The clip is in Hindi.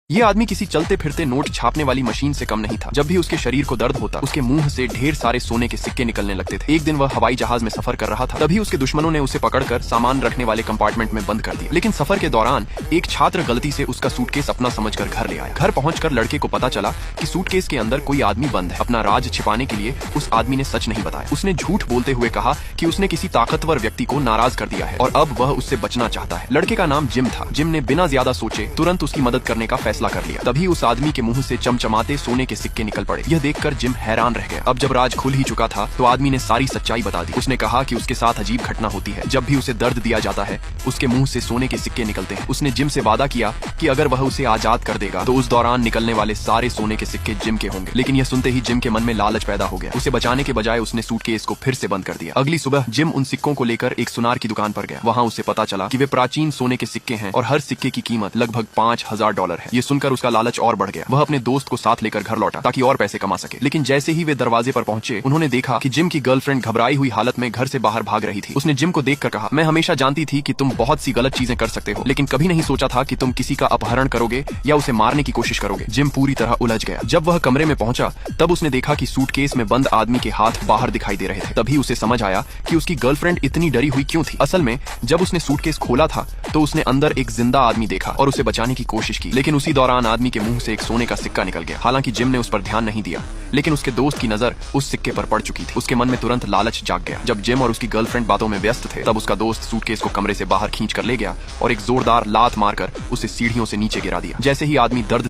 ये आदमी किसी चलते फिरते नोट छापने वाली मशीन से कम नहीं था। जब भी उसके शरीर को दर्द होता, उसके मुंह से ढेर सारे सोने के सिक्के निकलने लगते थे। एक दिन वह हवाई जहाज में सफर कर रहा था, तभी उसके दुश्मनों ने उसे पकड़कर सामान रखने वाले कंपार्टमेंट में बंद कर दिया। लेकिन सफर के दौरान एक छात्र गलती से उसका सूटकेस अपना समझकर घर ले आया। घर पहुंचकर लड़के को पता चला कि सूटकेस के अंदर कोई आदमी बंद है। अपना राज छिपाने के लिए उस आदमी ने सच नहीं बताया। उसने झूठ बोलते हुए कहा कि उसने किसी ताकतवर व्यक्ति को नाराज कर दिया है और अब वह उससे बचना चाहता है। लड़के का नाम जिम था। जिम ने बिना ज्यादा सोचे तुरंत उसकी मदद करने का फैसला कर लिया। तभी उस आदमी के मुंह से चमचमाते सोने के सिक्के निकल पड़े। यह देखकर जिम हैरान रह गया। अब जब राज खुल ही चुका था तो आदमी ने सारी सच्चाई बता दी। उसने कहा कि उसके साथ अजीब घटना होती है। जब भी उसे दर्द दिया जाता है, उसके मुंह से सोने के सिक्के निकलते हैं। उसने जिम से वादा किया कि अगर वह उसे आजाद कर देगा तो उस दौरान निकलने वाले सारे सोने के सिक्के जिम के होंगे। लेकिन यह सुनते ही जिम के मन में लालच पैदा हो गया। उसे बचाने के बजाय उसने सूटकेस को फिर से बंद कर दिया। अगली सुबह जिम उन सिक्कों को लेकर एक सुनार की दुकान पर गया। वहाँ उसे पता चला कि वे प्राचीन सोने के सिक्के हैं और हर सिक्के की कीमत लगभग $5000 है। ये सुनकर उसका लालच और बढ़ गया। वह अपने दोस्त को साथ लेकर घर लौटा ताकि और पैसे कमा सके। लेकिन जैसे ही वे दरवाजे पर पहुंचे, उन्होंने देखा कि जिम की गर्लफ्रेंड घबराई हुई हालत में घर से बाहर भाग रही थी। उसने जिम को देखकर कहा, मैं हमेशा जानती थी कि तुम बहुत सी गलत चीजें कर सकते हो, लेकिन कभी नहीं सोचा था कि तुम किसी का अपहरण करोगे या उसे मारने की कोशिश करोगे। जिम पूरी तरह उलझ गया। जब वह कमरे में पहुंचा तब उसने देखा कि सूटकेस में बंद आदमी के हाथ बाहर दिखाई दे रहे थे। तभी उसे समझ आया कि उसकी गर्लफ्रेंड इतनी डरी हुई क्यों थी। असल में जब उसने सूटकेस खोला था तो उसने अंदर एक जिंदा आदमी देखा और उसे बचाने की कोशिश की। लेकिन उसी दौरान आदमी के मुंह से एक सोने का सिक्का निकल गया। हालांकि जिम ने उस पर ध्यान नहीं दिया, लेकिन उसके दोस्त की नजर उस सिक्के पर पड़ चुकी थी। उसके मन में तुरंत लालच जाग गया। जब जिम और उसकी गर्लफ्रेंड बातों में व्यस्त थे, तब उसका दोस्त सूटकेस को कमरे से बाहर खींच कर ले गया और एक जोरदार लात मारकर उसे सीढ़ियों से नीचे गिरा दिया। जैसे ही आदमी दर्द